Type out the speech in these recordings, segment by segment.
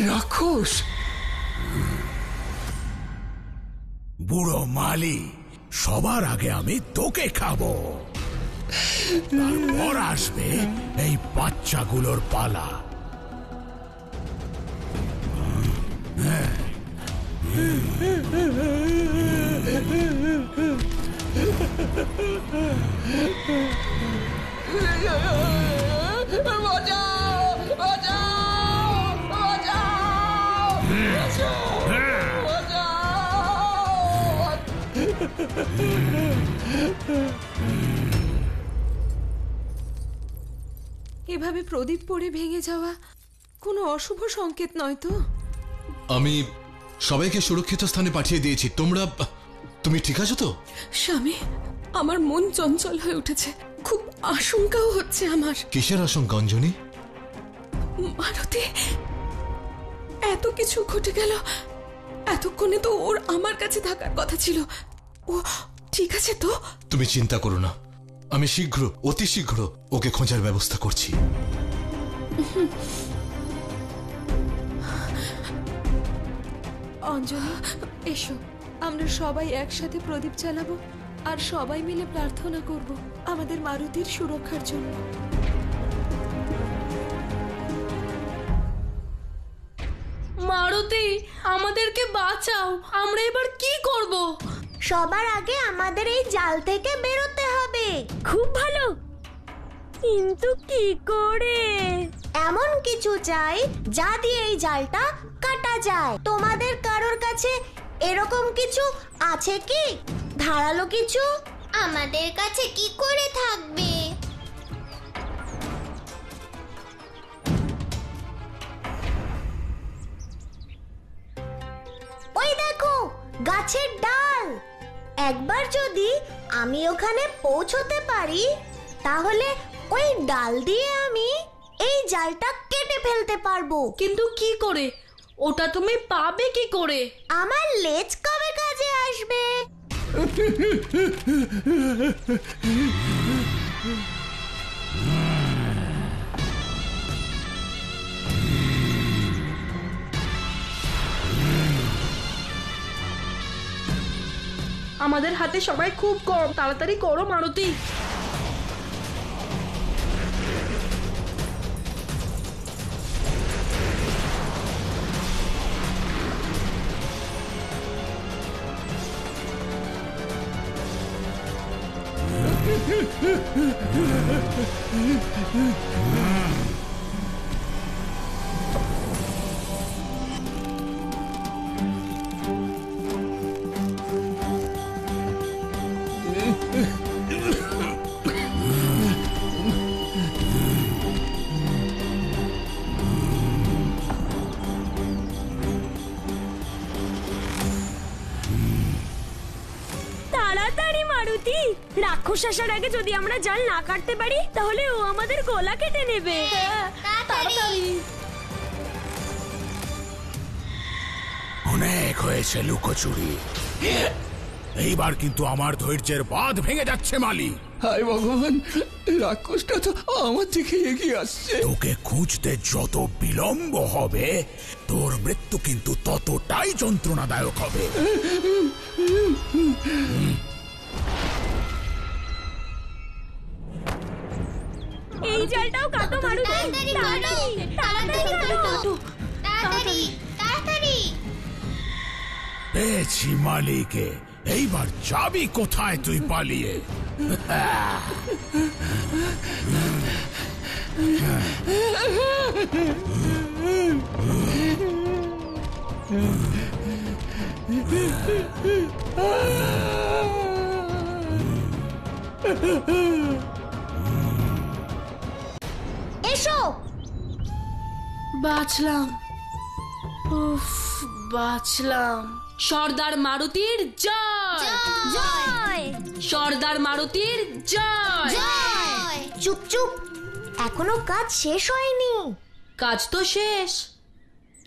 রাক্ষস? বুড়ো মালি, সবার আগে আমি তোকে খাবো, তারপর আসবে এই বাচ্চাগুলোর পালা। এভাবে প্রদীপ পড়ে ভেঙে যাওয়া কোনো অশুভ সংকেত নয় তো? আমি সবাইকে সুরক্ষিত স্থানে পাঠিয়ে দিয়েছি। তুমি ঠিক আছো তো? স্বামী, আমার মন চঞ্চল হয়ে উঠেছে, খুব আশঙ্কাও হচ্ছে আমার। কিসের আশঙ্কা অঞ্জনী? মারুতি, এত কিছু ঘটে গেল, এতক্ষণে তো ওর আমার কাছে থাকার কথা ছিল। ও ঠিক আছে তো? তুমি চিন্তা করো না, আমি অতি শীঘ্র ওকে খোঁজার ব্যবস্থা করছি। অঞ্জলি, এসো, আমরা সবাই একসাথে প্রদীপ চালাবো আর সবাই মিলে প্রার্থনা করব আমাদের মারুতির সুরক্ষার জন্য। মারুতি, আমাদেরকে বাঁচাও, আমরা এবার কি করব? সবার আগে আমাদের এই জাল থেকে বেরোতে হবে। খুব ভালো, কিন্তু কি করে? এমন কিছু চাই যা দিয়ে এই জালটা কাটা যায়। তোমাদের কারোর কাছে এরকম কিছু আছে কি? ধারালো কিছু? আমাদের কাছে কি করে থাকবে? ওই দেখো, গাছের ডাল। একবার যদি আমি ওখানে পৌঁছতে পারি, তাহলে ওই ডাল দিয়ে আমি এই জালটা কেটে ফেলতে পারবো। কিন্তু কি করে? ওটা তুমি পাবে কি করে? আমার লেজ কবে কাজে আসবে? আমাদের হাতে সময় খুব কম, তাড়াতাড়ি করো মারুতি। তাড়াতাড়ি মারুতি, রাক্ষস আসার আগে যদি আমরা জাল না কাটতে পারি তাহলে ও আমাদের গলা কেটে নেবে। তাড়াতাড়ি। অনেক হয়েছে লুকোচুরি, এইবার কিন্তু আমার ধৈর্যের বাঁধ ভেঙে যাচ্ছে মালি। হায় ভগবান, রাক্ষসটা তো আমার দিকে এগিয়ে আসছে। তোকে খুঁজতে যত বিলম্ব হবে, তোর মৃত্যু কিন্তু ততটাই যন্ত্রণাদায়ক হবে। এই জালটাও কাটো মারুতি, তাড়াতাড়ি তাড়াতাড়ি কাটো। তাড়াতাড়ি তাড়াতাড়ি। পেয়েছি মালিকে, এইবার যাবি কোথায় তুই পালিয়ে? এসো। বাঁচলাম, উফ, বাঁচলাম। সর্দার মারুতির জয় জয়। সর্দার মারুতির জয়। চুপ চুপ, এখনো কাজ শেষ হয়নি। কাজ তো শেষ,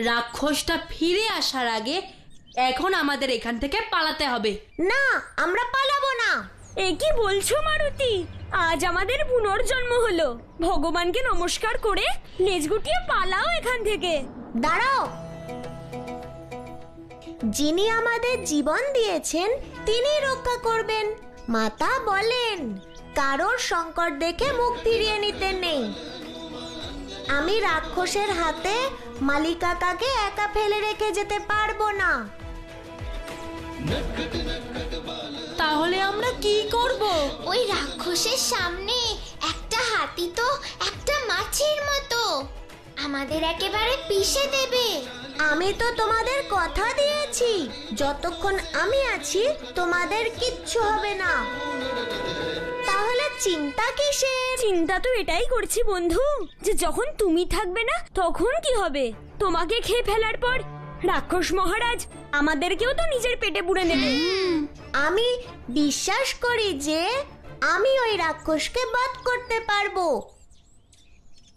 রাক্ষসটা ফিরে আসার আগে এখন আমাদের এখান থেকে পালাতে হবে। না, আমরা পালাবো না। এ কি বলছো মারুতি? আজ আমাদের পুনর্জন্ম হলো। ভগবানকে নমস্কার করে লেজ গুটিয়ে পালাও এখান থেকে। দাঁড়াও, যিনি আমাদের জীবন দিয়েছেন তিনি রক্ষা করবেন। মাতা বলেন কারোর সংকট দেখে মুখ ফিরিয়ে নিতে নেই। আমি রাক্ষসের হাতে মালিকাকাকে একা ফেলে রেখে যেতে পারবো না। তাহলে আমরা কি করব? ওই রাক্ষসের সামনে একটা হাতি তো একটা মাছের মতো আমাদের একেবারে পিষে দেবে। আমি তো তোমাদের কথা দিয়েছি, যতক্ষণ আমি আছি তোমাদের কিচ্ছু হবে না। তাহলে চিন্তা কিসের? চিন্তা তো এটাই করছি বন্ধু, যে যখন তুমি থাকবে না তখন কি হবে। তোমাকে খেয়ে ফেলার পর রাক্ষস মহারাজ আমাদেরকেও তো নিজের পেটে পুরে নেবে। আমি বিশ্বাস করি যে আমি ওই রাক্ষসকে বধ করতে পারবো।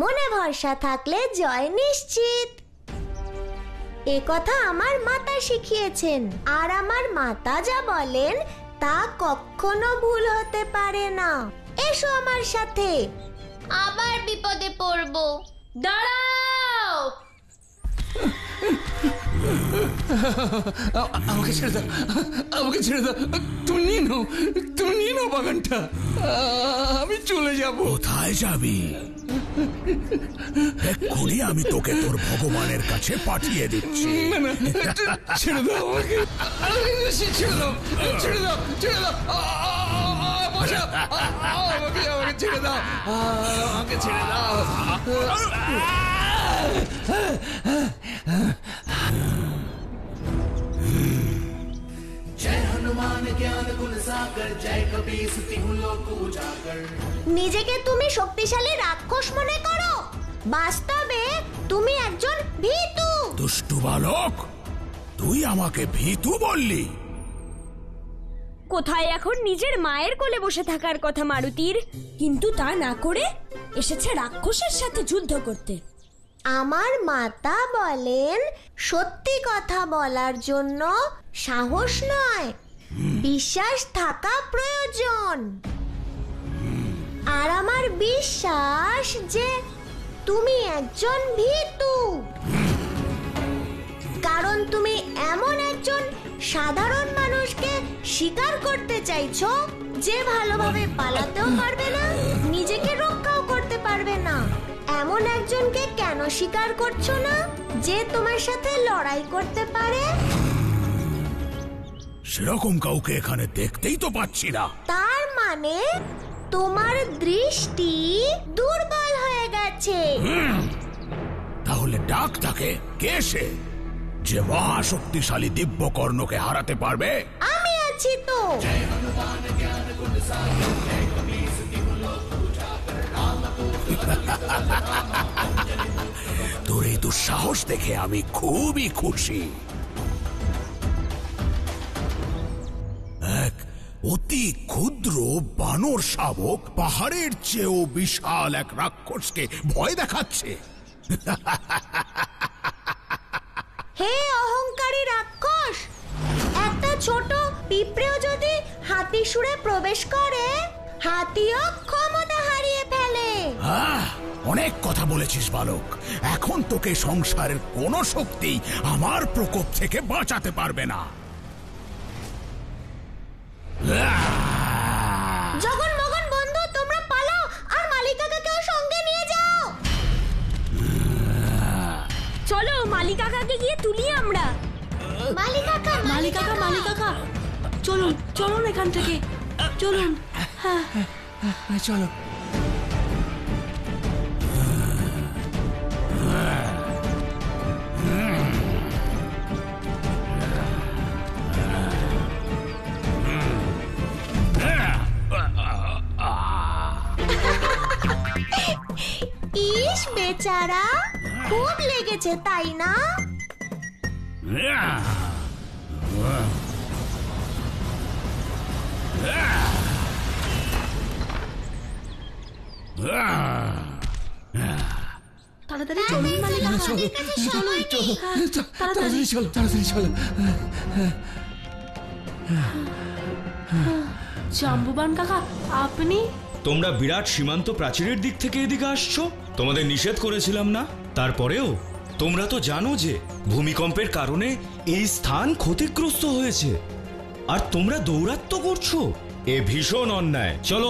মনে ভরসা থাকলে জয় নিশ্চিত। এ কথা আমার মাতা শিখিয়েছেন, আর আমার মাতা যা বলেন তা কখনো ভুল হতে পারে না। এসো আমার সাথে। আবার বিপদে পড়বো। দাঁড়াও! আমাকে ছেড়ে দাও, আমাকে ছেড়ে দাও। তুমি নিয়ে নাও বাগানটা। আমি চলে যাব। কোথায় যাবি? এক্ষুনি আমি তোকে তোর ভগবানের কাছে পাঠিয়ে দিচ্ছি। না না, ছেড়ে দাও আমাকে। ছেড়ে দাও, ছেড়ে দাও, ছেড়ে দাও। আমাকে ছেড়ে দাও, আমাকে ছেড়ে দাও। নিজেকে তুমি শক্তিশালী রাক্ষস মনে করো, বাস্তবে তুমি একজন ভীতু। দুষ্টু বালক, তুই আমাকে ভীতু বললি? কোথায় এখন নিজের মায়ের কোলে বসে থাকার কথা মারুতির, কিন্তু তা না করে এসেছে রাক্ষসের সাথে যুদ্ধ করতে। আমার মাতা বলেন সত্যি কথা বলার জন্য সাহস নয়, বিশ্বাস থাকা প্রয়োজন। আর আমার বিশ্বাস যে তুমি একজন ভীতু, কারণ তুমি এমন একজন সাধারণ মানুষকে শিকার করতে চাইছো যে ভালোভাবে পালাতেও পারবে না, নিজেকে রক্ষাও করতে পারবে না। এমন একজনকে কেন শিকার করছো না যে তোমার সাথে লড়াই করতে পারে? সেরকম কাউকে এখানে দেখতেই তো পাচ্ছি না। তার মানে তোমার দৃষ্টি দুর্বল হয়ে গেছে। তাহলে ডাক তাকে, কে সে যে মহাশক্তিশালী দিব্যকর্ণকে হারাতে পারবে? আমি আছি তো। তোর এই দুঃসাহস দেখে আমি খুবই খুশি। এক অতি ক্ষুদ্র বানর শাবক পাহাড়ের চেয়েও বিশাল এক রাক্ষসকে ভয় দেখাচ্ছে। হে অহংকারী রাক্ষস, একটা ছোট পিঁপড়েও যদি হাতি সুরে প্রবেশ করে, হাতিও ক্ষমতা হারিয়ে ফেলে। অনেক কথা বলেছিস বালক, এখন তোকে সংসারের কোনো শক্তি আমার প্রকোপ থেকে বাঁচাতে পারবে না। জগন মগন বন্ধু, তোমরা পালাও আর মালিকাকাকেও সঙ্গে নিয়ে যাও। চলো মালিকাকাকে গিয়ে তুলি আমরা। মালিকাকা, মালিকাকা, মালিকাকা, চলুন চলুন এখান থেকে, চলুন। হ্যাঁ, চলো। ইস বেচারা, খুব লেগেছে তাই না? তাড়াতাড়ি চলুন মালিক চলো চলো তাড়াতাড়ি চলো তাড়াতাড়ি চলো। জাম্বুবান কাকা, আপনি? তোমরা বিরাট সীমান্ত প্রাচীরের দিক থেকে এদিকে আসছো, তোমাদের নিষেধ করেছিলাম না? তারপরেও তোমরা তো জানো যে ভূমিকম্পের কারণে এই স্থান ক্ষতিগ্রস্ত হয়েছে, আর তোমরা দৌরাত্ম করছো। এ ভীষণ অন্যায়। চলো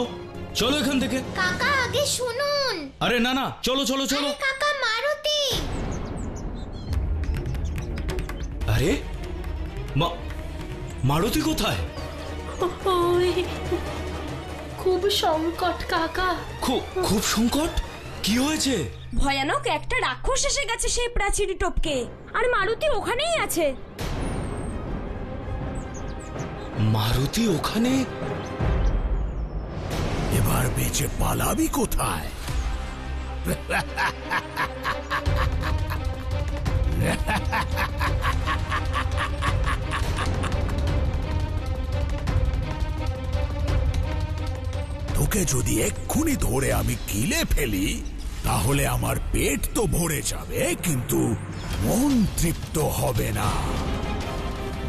চলো এখান থেকে। কাকা আগে শুনুন। আরে না না, চলো চলো চলো। আরে কাকা, মারুতি। আরে মারুতি কোথায়? ওই খুব সংকট কাকা। খুব সংকট? কি হয়েছে? ভয়ানক একটা রাক্ষস এসে গেছে সেই প্রাচীর টপকে, আর মারুতি ওখানেই আছে। মারুতি ওখানে? এবার বেঁচে পালাবি কোথায়? তোকে যদি এক্ষুনি ধরে আমি গিলে ফেলি তাহলে আমার পেট তো ভরে যাবে, কিন্তু মন তৃপ্ত হবে না।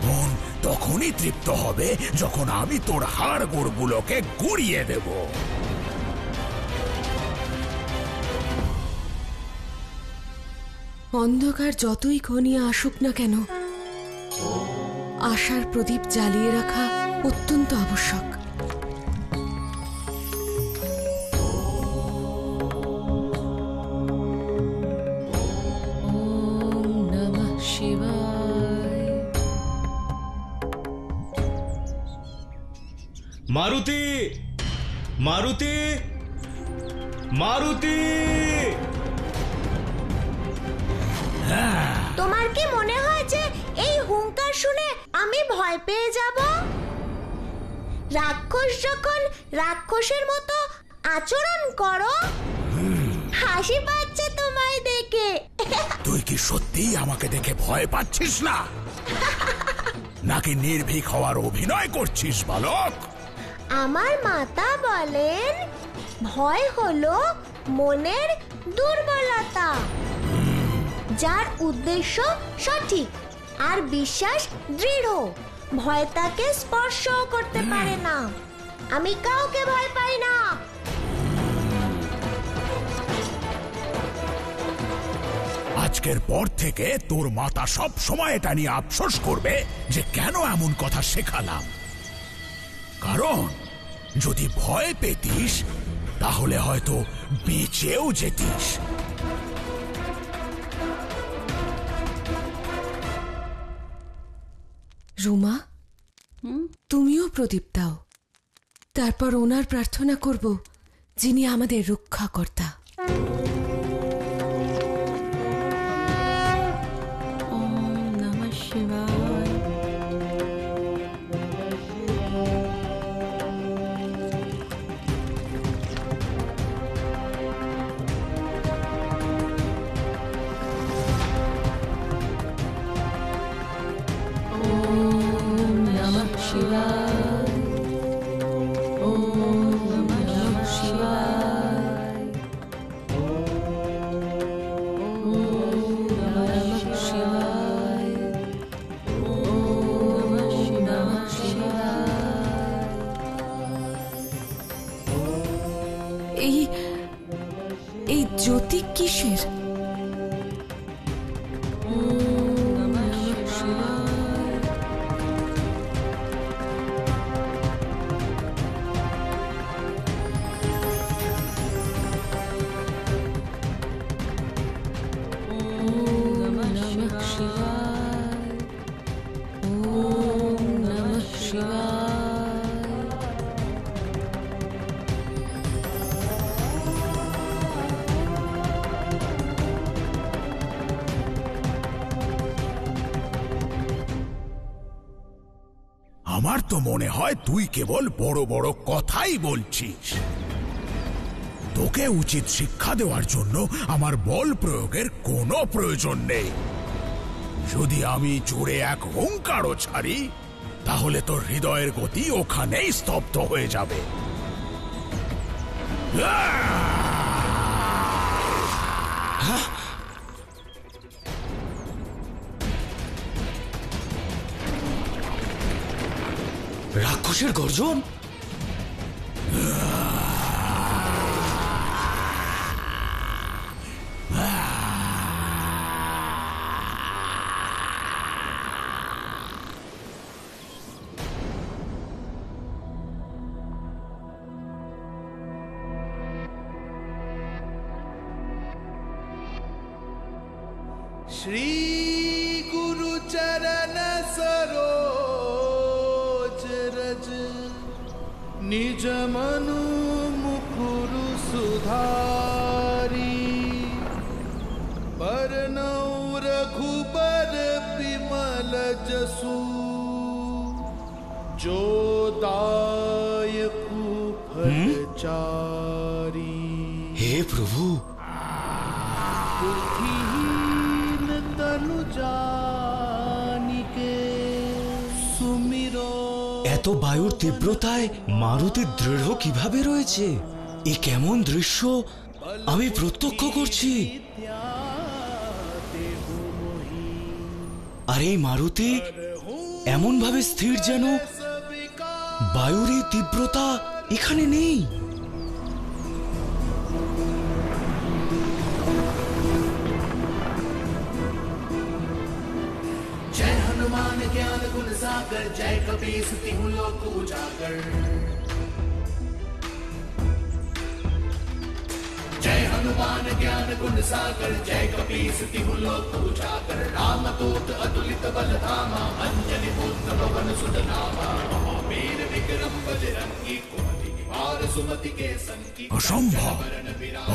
মন তখনই তৃপ্ত হবে যখন আমি তোর হাড়গোড়গুলোকে গুঁড়িয়ে দেব। অন্ধকার যতই ঘনিয়ে আসুক না কেন, আশার প্রদীপ জ্বালিয়ে রাখা অত্যন্ত আবশ্যক। মারুতি, মারুতি, মারুতি। তোমার কি মনে হয় যে এই হুঙ্কার শুনে আমি ভয় পেয়ে যাব? রাক্ষস যখন রাক্ষসের মতো আচরণ করো, হাসি পাচ্ছে তোমায় দেখে। তুই কি সত্যিই আমাকে দেখে ভয় পাচ্ছিস না, নাকি নির্ভীক হওয়ার অভিনয় করছিস বালক? আমার মাতা বলেন, ভয় হলো মনের দুর্বলতা, যার উদ্দেশ্য সঠিক আর বিশ্বাস দৃঢ়, ভয় তাকে স্পর্শ করতে পারে না। আমি কাউকে ভয় পাই না। আজকের পর থেকে তোর মাতা সব সময় এটা নিয়ে আফসোস করবে যে কেন এমন কথা শেখালাম। কারণ যদি ভয় পেতিস তাহলে হয়তো বেঁচেও যেতিস। রুমা, তুমিও প্রদীপ দাও, তারপর ওনার প্রার্থনা করব যিনি আমাদের রক্ষাকর্তা। ওম নমঃ শিবায়। এই জ্যোতি কিসের? আমার তো মনে হয় তুই কেবল বড় বড় কথাই বলছিস। তোকে উচিত শিক্ষা দেওয়ার জন্য আমার বল প্রয়োগের কোনো প্রয়োজন নেই। যদি আমি জোরে এক হুঙ্কারও ছাড়ি তাহলে তোর হৃদয়ের গতি ওখানেই স্তব্ধ হয়ে যাবে। রাক্ষসের গর্জন? श्री गुरु चरण सरोज रज निज मनु मुकुरु सुधारी बरनौ रघुबर विमल जसु जो दायकु फलचारी। हे प्रभु, এত বায়ুর তীব্রতায় মারুতি দৃঢ় কিভাবে রয়েছে? এ কেমন দৃশ্য আমি প্রত্যক্ষ করছি। আর এই মারুতি এমন ভাবে স্থির যেন বায়ুর এই তীব্রতা এখানে নেই। हनुमान ज्ञान गुण सागर जय कपीस तिहु लोक उजागर। जय हनुमान ज्ञान गुण सागर जय कपीस तिहु लोक उजागर। रामदूत अतुलित बल धामा अंजनी पुत्र पवन सुत नामा। महावीर विक्रम बजरंगी कुमति निवार सुमति के संगी। অসম্ভব,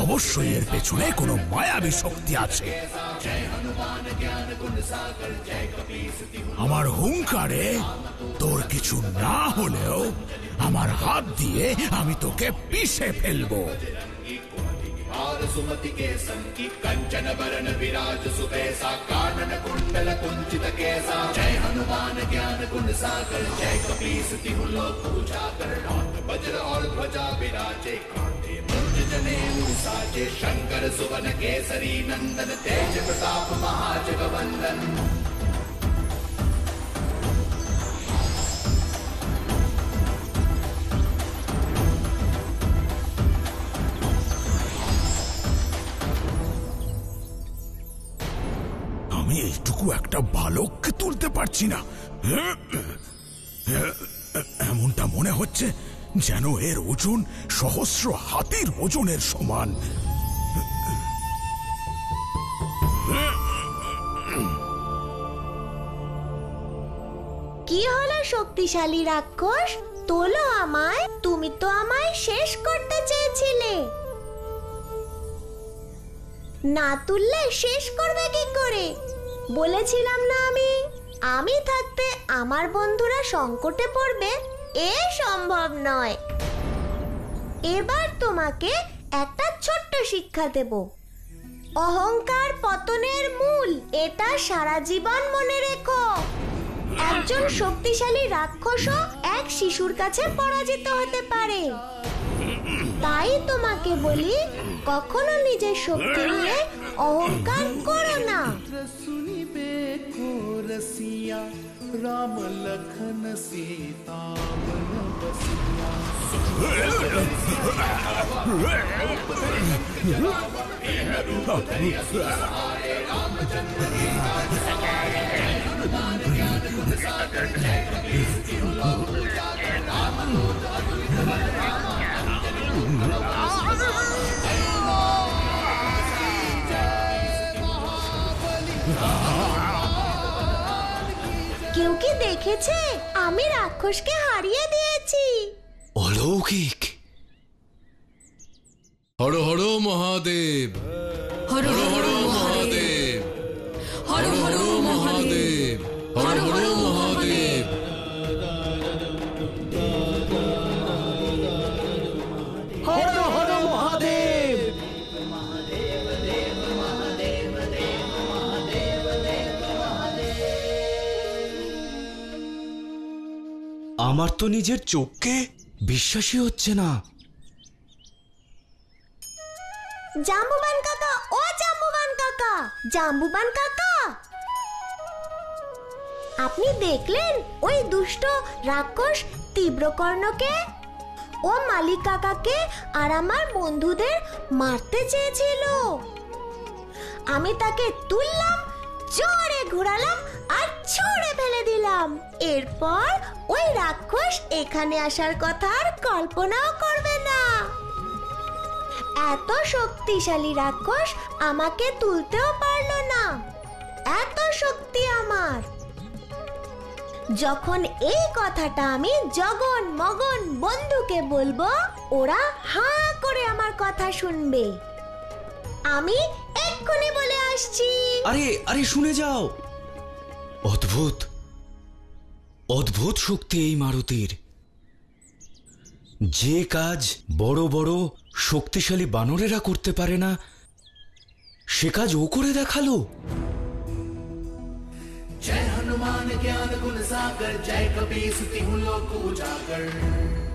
অবশ্যই এর পেছনে কোনো মায়াবী শক্তি আছে। আমার হুঙ্কারে তোর কিছু না হলেও আমার হাত দিয়ে আমি তোকে পিষে ফেলবো। सुमति के संगी कंचन बरन विराज सुबेसा कानन कुंडल कुंचित केसा। जय हनुमान ज्ञान गुण सागर जय कपीस तिहु लोक उजागर। हाथ वज्र और ध्वजा विराजे कांधे मूर्ज जनेऊ साजे। शंकर सुवन केसरी नंदन तेज प्रताप महाजगवंदन। আমি এইটুকু একটা বালককে তুলতে পারছি না। এমনটা মনে হচ্ছে যেন এর ওজন সহস্র হাতির ওজনের সমান। কি হলো শক্তিশালী রাক্ষস? তোলো আমায়, তুমি তো আমায় শেষ করতে চেয়েছিলে। না তুললে শেষ করবে কি করে? বলেছিলাম না আমি থাকতে আমার বন্ধুরা সংকটে পড়বে, এ সম্ভব নয়। এবার তোমাকে একটা ছোট্ট শিক্ষা দেব। অহংকার পতনের মূল, এটা সারা জীবন মনে রেখো। একজন শক্তিশালী রাক্ষসও এক শিশুর কাছে পরাজিত হতে পারে। তাই তোমাকে বলি, কখনো নিজের শক্তি নিয়ে অহংকার করো না। রাম লখন সীতা বন বসিয়া। কেউ কি দেখেছে আমি রাক্ষসকে হারিয়ে দিয়েছি? অলৌকিক। হর হর মহাদেব, হর হর মহাদেব, হর হর মহাদেব, হর হর মহাদেব। हर हर महादेव। আমার তো নিজের চোখকে বিশ্বাসই হচ্ছে না। জাম্বুবান কাকা, ও জাম্বুবান কাকা, জাম্বুবান কাকা। আপনি দেখলেন ওই দুষ্ট রাক্ষস তীব্রকর্ণকে? ও মালিক কাকাকে আর আমার বন্ধুদের মারতে চেয়েছিল। আমি তাকে তুললাম, জোরে ঘোরালাম আর ছুঁড়ে ফেলে দিলাম। এরপর ওই রাক্ষস এখানে আসার কথা আর কল্পনাও করবে না। এত শক্তিশালী রাক্ষস আমাকে তুলতেও পারলো না, এত শক্তি আমার। যখন এই কথাটা আমি জগন মগন বন্ধুকে বলবো, ওরা হাঁ করে আমার কথা শুনবে। আমি এক্ষুনি বলে আসছি। আরে আরে শুনে যাও। অদ্ভুত অদ্ভুত শক্তি এই মারুতির। যে কাজ বড় বড় শক্তিশালী বানরেরা করতে পারে না, সে কাজ ও করে দেখালো। जय हनुमान ज्ञान गुण सागर, जय कपीस तिहु लोक उजागर।